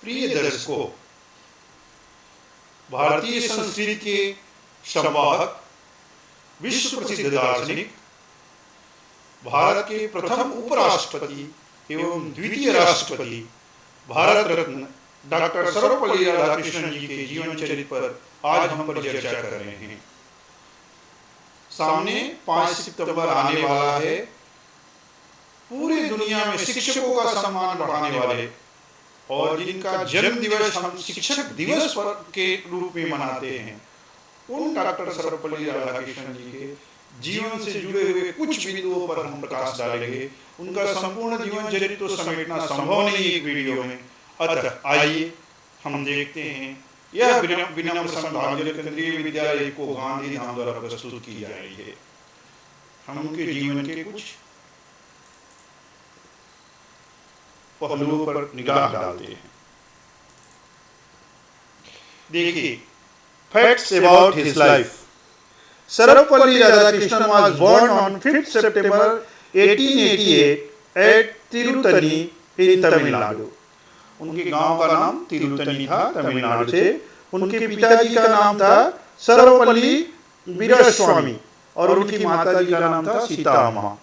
प्रिय दर्शकों, भारतीय संस्कृति के संवाहक, विश्व प्रसिद्ध दार्शनिक, भारत के प्रथम उपराष्ट्रपति एवं द्वितीय राष्ट्रपति, भारत रत्न डॉक्टर सर्वपल्ली राधाकृष्णन जी के जीवन चरित्र पर आज हम परिचर्चा कर रहे हैं। सामने 5 सितंबर आने वाला है। पूरे दुनिया में शिक्षकों का सम्मान बढ़ाने वाले और जिनका जन्म दिवस हम शिक्षक दिवस के रूप में मनाते हैं, उन डॉक्टर सर्वपल्ली राधाकृष्णन जी के जीवन से जुड़े हुए कुछ बिंदुओं पर हम प्रकाश डालेंगे। उनका संपूर्ण जीवन चरित्र तो समेटना संभव नहीं एक वीडियो में, अतः आइए हम देखते हैं। यह विनम्र श्रद्धांजलि केंद्रीय विद्यालय को गांधी धाम द्वारा प्रस्तुत की जा रही है। हम उनके जीवन के कुछ पहलुओं पर निगाह डालते हैं। देखिए, Facts about his life. Sarvapalli Radhakrishnan was born on 5th September 1888 at Tirutani in Tamil Nadu. उनके गांव का नाम तिरुतनी था, तमिलनाडु से। उनके पिताजी का नाम था सर्वपल्ली वीरास्वामी और उनकी माताजी का नाम था सीताम्मा।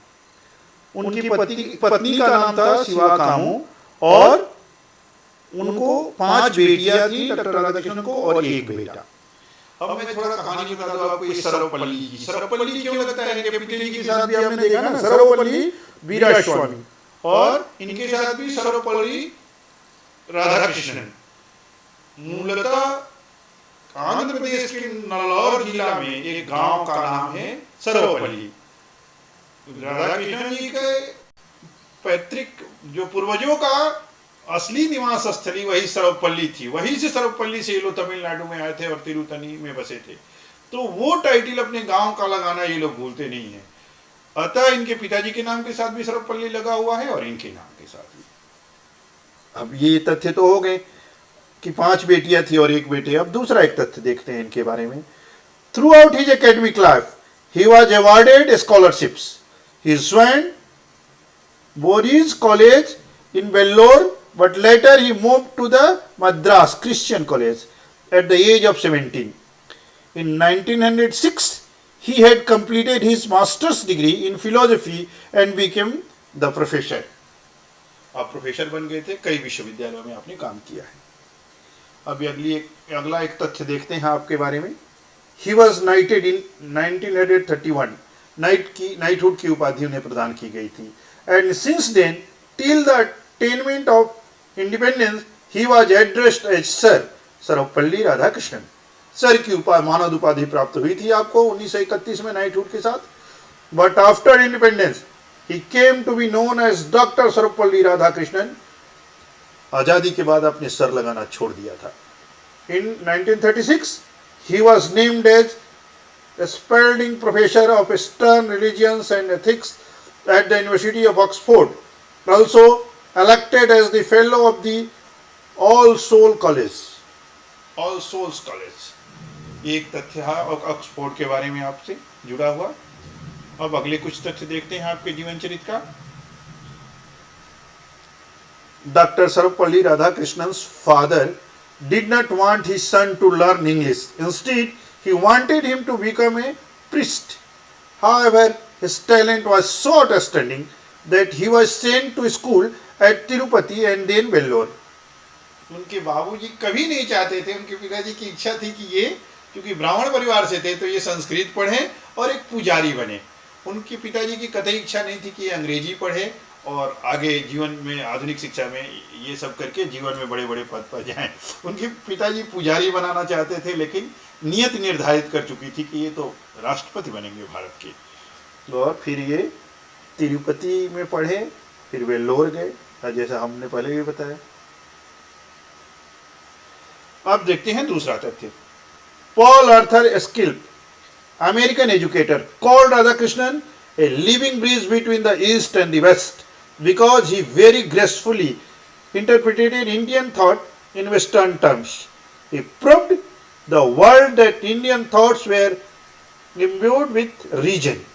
उनकी पत्नी का नाम था शिवा कामू और उनको 5 बेटियां थी, डॉक्टर राधाकृष्णन को, और 1 बेटा। अब मैं थोड़ा कहानी बता दूं आपको। ये सर्वपल्ली जी, सर्वपल्ली क्यों लगता है? इनके पिताजी के साथ भी हमने देखा ना, सर्वपल्ली वीरास्वामी, और इनके साथ भी सर्वपल्ली राधाकृष्णन। मूलतः आंध्र प्रदेश के नल्लौर जिला में एक गांव का नाम है सर्वपल्ली। राधाकृष्णन जी के पैतृक जो पूर्वजों का असली निवास स्थली वही सर्वपल्ली थी। वहीं से सर्वपल्ली से ये लोग तमिलनाडु में आए थे और तिरुतनी में बसे थे। तो वो टाइटल अपने गांव का लगाना ये लोग भूलते नहीं है। अतः इनके पिताजी के नाम के साथ भी सर्वपल्ली लगा हुआ है और इनके नाम के साथ भी। अब ये तथ्य तो हो गए कि 5 बेटियां थी और 1 बेटे। अब दूसरा एक तथ्य देखते हैं इनके बारे में। Throughout his academic life he was awarded scholarships. He joined Voorhees college in Vellore, but later he moved to the Madras Christian College at the age of 17. In 1906, he had completed his master's degree in philosophy and became the professor. आप professor बन गए थे, कई विश्वविद्यालयों में आपने काम किया है। अब अगला एक तथ्य देखते हैं आपके बारे में। He was knighted in 1931. Knighthood की उपाधि उन्हें प्रदान की गई थी। And since then, till the attainment of independence, he was addressed as Sir Sarvepalli Radhakrishnan. Sir की मानद उपाधि प्राप्त हुई थी आपको 1931 में नाइटहुड के साथ। But after independence he came to be known as doctor Sarvepalli Radhakrishnan. आजादी के बाद आपने सर लगाना छोड़ दिया था। इन 1936 he was named as Spalding Professor of Eastern Religions and Ethics at the University of Oxford, also elected as the Fellow of the All Souls College. All Souls College एक तथ्य है ऑक्सफोर्ड के बारे में आपसे जुड़ा हुआ। अब अगले कुछ तथ्य देखते हैं आपके जीवन चरित्र का। Dr. Sarvapalli Radhakrishna's father did not want his son to learn English. Instead, he wanted him to become a priest. However, his talent was so outstanding that he was sent to school at Tirupati and then Vellore. उनके बाबूजी कभी नहीं चाहते थे, उनके पिताजी की इच्छा थी कि ये, क्योंकि ब्राह्मण परिवार से थे, तो ये संस्कृत पढ़े और एक पुजारी बने। उनके पिताजी की कतई इच्छा नहीं थी कि ये अंग्रेजी पढ़े और आगे जीवन में आधुनिक शिक्षा में ये सब करके जीवन में बड़े बड़े पद पर जाएं। उनके पिताजी पुजारी बनाना चाहते थे, लेकिन नियत निर्धारित कर चुकी थी कि ये तो राष्ट्रपति बनेंगे भारत के। और फिर ये तिरुपति में पढ़े, फिर वेल्लोर गए, जैसा हमने पहले भी बताया। अब देखते हैं दूसरा तथ्य। Paul Arthur Schilpp, American educator, called Radhakrishnan a living bridge between the East and the West because he very gracefully interpreted Indian thought in Western terms. He proved the world that Indian thoughts were imbued with reason.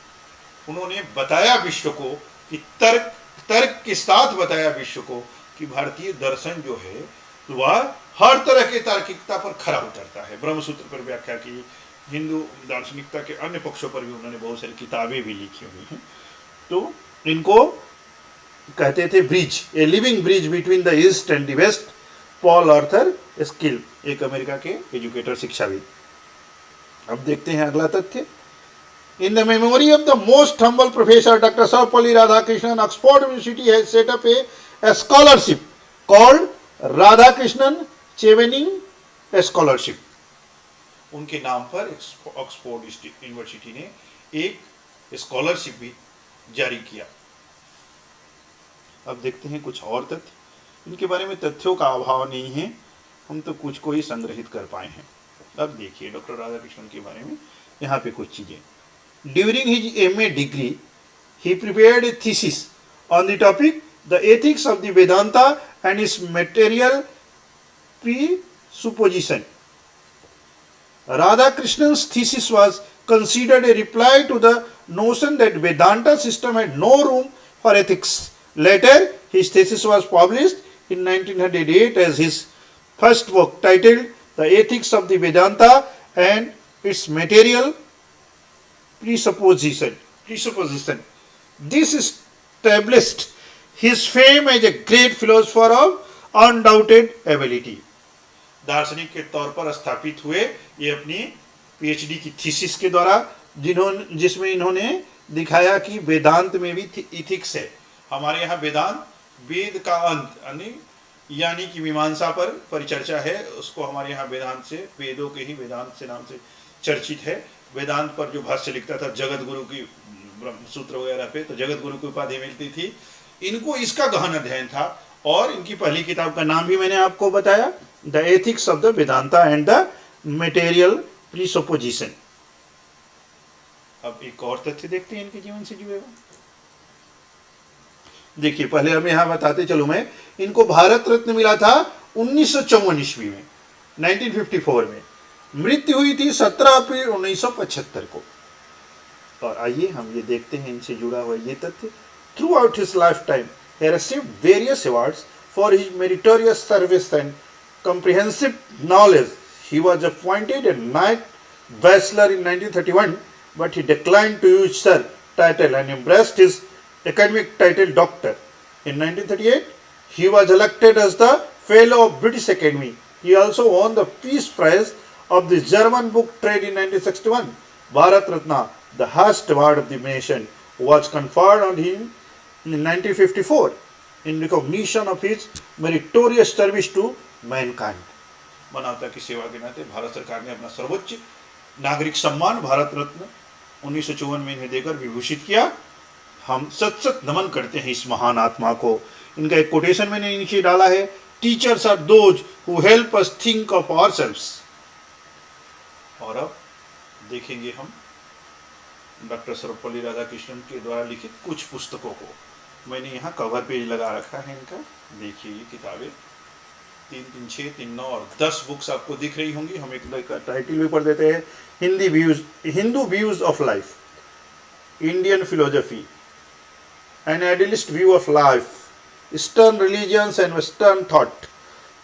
उन्होंने बताया विश्व को कि तर्क के साथ बताया विश्व को कि भारतीय दर्शन जो है तो वह हर तरह की तार्किकता पर खरा उतरता है। ब्रह्मसूत्र पर व्याख्या की, हिंदू दार्शनिकता के अन्य पक्षों पर भी उन्होंने बहुत सारी किताबें भी लिखी हुई हैं। तो इनको कहते थे bridge, a living bridge between the East and the West. Paul Arthur Schilpp, एक अमेरिका के एजुकेटर, शिक्षाविद। अब देखते हैं अगला तथ्य। In the memory of the most humble professor doctor Sarvepalli Radhakrishnan, Oxford University has set up a scholarship called Radhakrishnan Chevening scholarship. उनके नाम पर ऑक्सफोर्ड यूनिवर्सिटी ने एक स्कॉलरशिप भी जारी किया। अब देखते हैं कुछ और तथ्य। इनके बारे में तथ्यों का अभाव नहीं है, हम तो कुछ को ही संग्रहित कर पाए हैं। अब देखिए डॉक्टर राधाकृष्णन के बारे में यहाँ पे कुछ चीजें। During his MA degree he prepared A thesis on the topic the ethics of the Vedanta and it's material presupposition. Radhakrishna's thesis was considered a reply to the notion that Vedanta system had no room for ethics. Later, his thesis was published in 1908 as his first work titled The Ethics of the Vedanta and its Material Presupposition. This established his fame as a great philosopher of undoubted ability. दार्शनिक के तौर पर स्थापित हुए ये अपनी PhD की thesis के द्वारा, जिसमें इन्होंने दिखाया कि वेदांत में भी इथिक्स है। हमारे यहाँ वेदांत वेद का अंत यानी कि मीमांसा पर परिचर्चा है, उसको हमारे यहाँ वेदांत से, वेदों के ही वेदांत से नाम से चर्चित है। वेदांत पर जो भाष्य लिखता था जगत गुरु की सूत्र वगैरह पे, तो जगत गुरु की उपाधि मिलती थी। इनको इसका गहन अध्ययन था और इनकी पहली किताब का नाम भी मैंने आपको बताया, the ethics of the Vedanta and the material presupposition. अब एक और तथ्य देखते हैं इनके जीवन से जुड़े हुए। देखिए पहले हम यहां बताते चलो मैं, इनको भारत रत्न मिला था 1954 ईस्वी में, 1954 में। मृत्यु हुई थी 17 अप्रैल 1975 को। और आइए हम ये देखते हैं इनसे जुड़ा हुआ ये तथ्य। Through out his life time he received various awards for his meritorious service and comprehensive knowledge. He was appointed a Knight Bachelor in 1931, but he declined to use Sir title and embraced his academic title Doctor. In 1938, he was elected as the Fellow of British Academy. He also won the Peace Prize of the German Book Trade in 1961. Bharat Ratna, the highest award of the nation, was conferred on him in 1954 in recognition of his meritorious service to mankind. मानवता की सेवा के नाते भारत सरकार ने अपना सर्वोच्च नागरिक सम्मान भारत रत्न 1954 में इन्हें देकर विभूषित किया। हम सत सत नमन करते हैं इस महान आत्मा को। इनका एक कोटेशन मैंने नीचे डाला है, teachers are those who help us think of ourselves. और अब देखेंगे हम डॉक्टर सर्वपल्ली राधाकृष्णन के द्वारा लिखित कुछ पुस्तकों को। मैंने यहाँ कवर पेज लगा रखा है इनका, देखिए ये किताबें 3, 3, 6, 3, 9 और 10 बुक्स आपको दिख रही होंगी। हम एक टाइटल भी पढ़ देते हैं, Hindu views of life, Indian philosophy, an idealist view of life, eastern religions and western thought,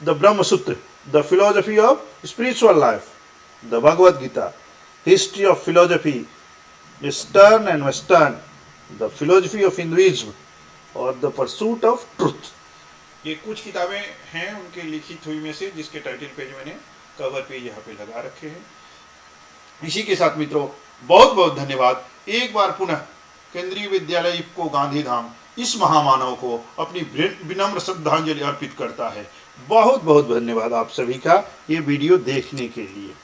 the Brahmasutra, the philosophy of spiritual life, the Bhagavad Gita, history of philosophy, eastern and western, the philosophy of Hinduism और the pursuit of truth. ये कुछ किताबें हैं उनके लिखित हुई में से, जिसके टाइटल पेज मैंने कवर पेज यहाँ पे लगा रखे हैं। इसी के साथ मित्रों बहुत बहुत धन्यवाद। एक बार पुनः केंद्रीय विद्यालय इफ्को गांधीधाम इस महामानव को अपनी विनम्र श्रद्धांजलि अर्पित करता है। बहुत बहुत धन्यवाद आप सभी का ये वीडियो देखने के लिए।